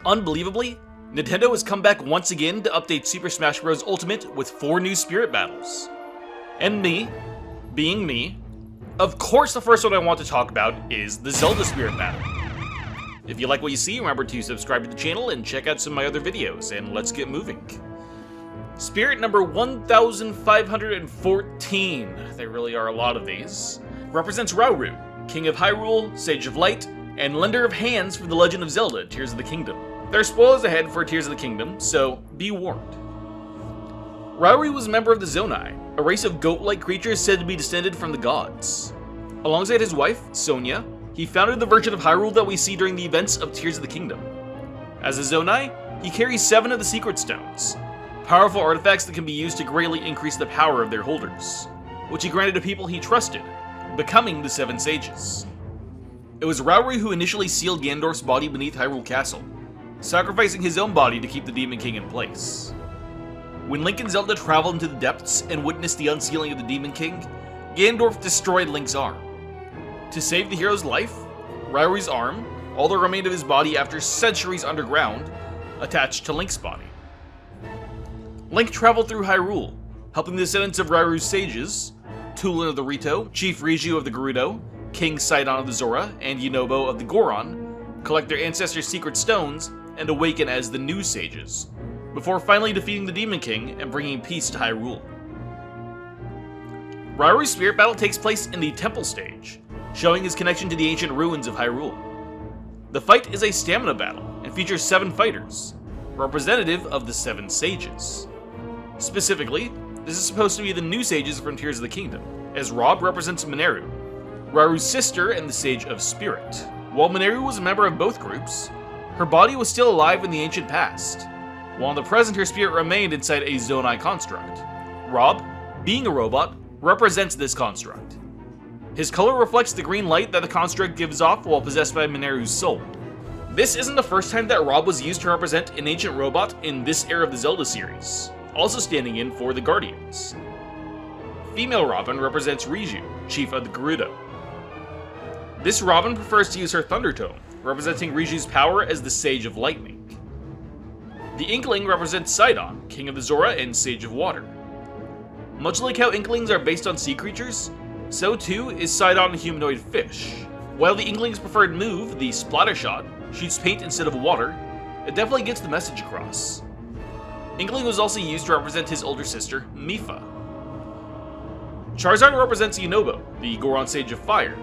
Unbelievably, Nintendo has come back once again to update Super Smash Bros. Ultimate with 4 new Spirit battles. And me, being me, of course the first one I want to talk about is the Zelda Spirit battle. If you like what you see, remember to subscribe to the channel and check out some of my other videos, and let's get moving. Spirit number 1514, there really are a lot of these, represents Rauru, King of Hyrule, Sage of Light, and Lender of Hands for the Legend of Zelda, Tears of the Kingdom. There are spoilers ahead for Tears of the Kingdom, so be warned. Rauru was a member of the Zonai, a race of goat-like creatures said to be descended from the gods. Alongside his wife, Sonia, he founded the version of Hyrule that we see during the events of Tears of the Kingdom. As a Zonai, he carries 7 of the Secret Stones, powerful artifacts that can be used to greatly increase the power of their holders, which he granted to people he trusted, becoming the 7 Sages. It was Rauru who initially sealed Ganondorf's body beneath Hyrule Castle, sacrificing his own body to keep the Demon King in place. When Link and Zelda traveled into the depths and witnessed the unsealing of the Demon King, Ganondorf destroyed Link's arm. To save the hero's life, Rauru's arm, all that remained of his body after centuries underground, attached to Link's body. Link traveled through Hyrule, helping the descendants of Rauru's sages, Tulin of the Rito, Chief Riju of the Gerudo, King Sidon of the Zora, and Yunobo of the Goron, collect their ancestors' secret stones and awaken as the new sages, before finally defeating the Demon King and bringing peace to Hyrule. Rauru's spirit battle takes place in the Temple stage, showing his connection to the ancient ruins of Hyrule. The fight is a stamina battle and features 7 fighters, representative of the 7 sages. Specifically, this is supposed to be the new sages from Tears of the Kingdom, as Rob represents Mineru, Rauru's sister and the Sage of Spirit. While Mineru was a member of both groups, her body was still alive in the ancient past, while in the present her spirit remained inside a Zonai construct. Rob, being a robot, represents this construct. His color reflects the green light that the construct gives off while possessed by Mineru's soul. This isn't the first time that Rob was used to represent an ancient robot in this era of the Zelda series, also standing in for the Guardians. Female Robin represents Riju, chief of the Gerudo. This Robin prefers to use her Thunder Tone, representing Riju's power as the Sage of Lightning. The Inkling represents Sidon, King of the Zora and Sage of Water. Much like how Inklings are based on sea creatures, so too is Sidon a humanoid fish. While the Inkling's preferred move, the Splatter Shot, shoots paint instead of water, it definitely gets the message across. Inkling was also used to represent his older sister, Mipha. Charizard represents Yunobo, the Goron Sage of Fire.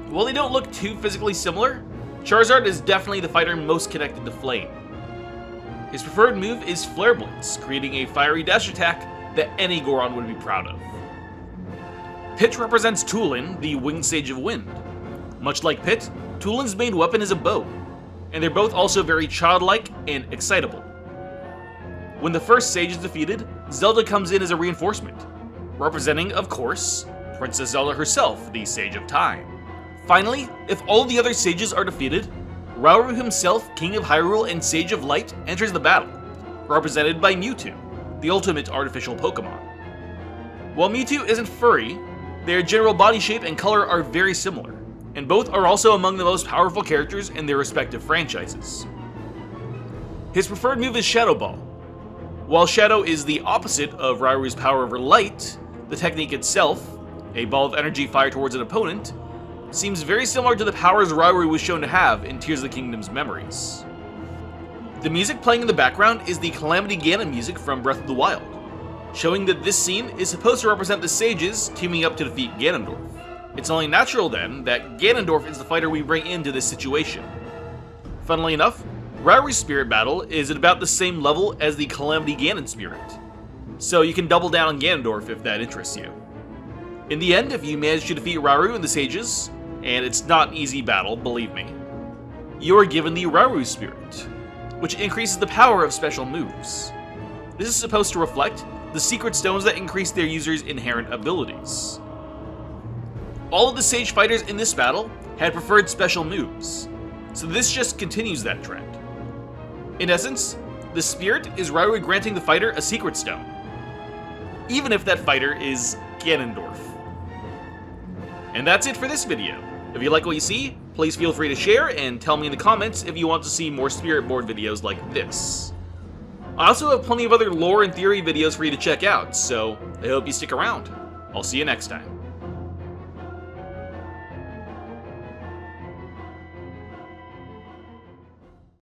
While they don't look too physically similar, Charizard is definitely the fighter most connected to Flame. His preferred move is Flare Blitz, creating a fiery dash attack that any Goron would be proud of. Pit represents Tulin, the Winged Sage of Wind. Much like Pit, Tulin's main weapon is a bow, and they're both also very childlike and excitable. When the first sage is defeated, Zelda comes in as a reinforcement, representing, of course, Princess Zelda herself, the Sage of Time. Finally, if all the other sages are defeated, Rauru himself, King of Hyrule and Sage of Light, enters the battle, represented by Mewtwo, the ultimate artificial Pokemon. While Mewtwo isn't furry, their general body shape and color are very similar, and both are also among the most powerful characters in their respective franchises. His preferred move is Shadow Ball. While Shadow is the opposite of Rauru's power over light, the technique itself, a ball of energy fired towards an opponent, seems very similar to the powers Rauru was shown to have in Tears of the Kingdom's memories. The music playing in the background is the Calamity Ganon music from Breath of the Wild, showing that this scene is supposed to represent the sages teaming up to defeat Ganondorf. It's only natural then that Ganondorf is the fighter we bring into this situation. Funnily enough, Rauru's spirit battle is at about the same level as the Calamity Ganon spirit, so you can double down on Ganondorf if that interests you. In the end, if you manage to defeat Rauru and the sages, and it's not an easy battle, believe me, you are given the Rauru Spirit, which increases the power of special moves. This is supposed to reflect the secret stones that increase their users' inherent abilities. All of the sage fighters in this battle had preferred special moves, so this just continues that trend. In essence, the Spirit is Rauru granting the fighter a secret stone, even if that fighter is Ganondorf. And that's it for this video. If you like what you see, Please feel free to share and tell me in the comments if you want to see more Spirit Board videos like this. I also have plenty of other lore and theory videos for you to check out, so I hope you stick around. I'll see you next time.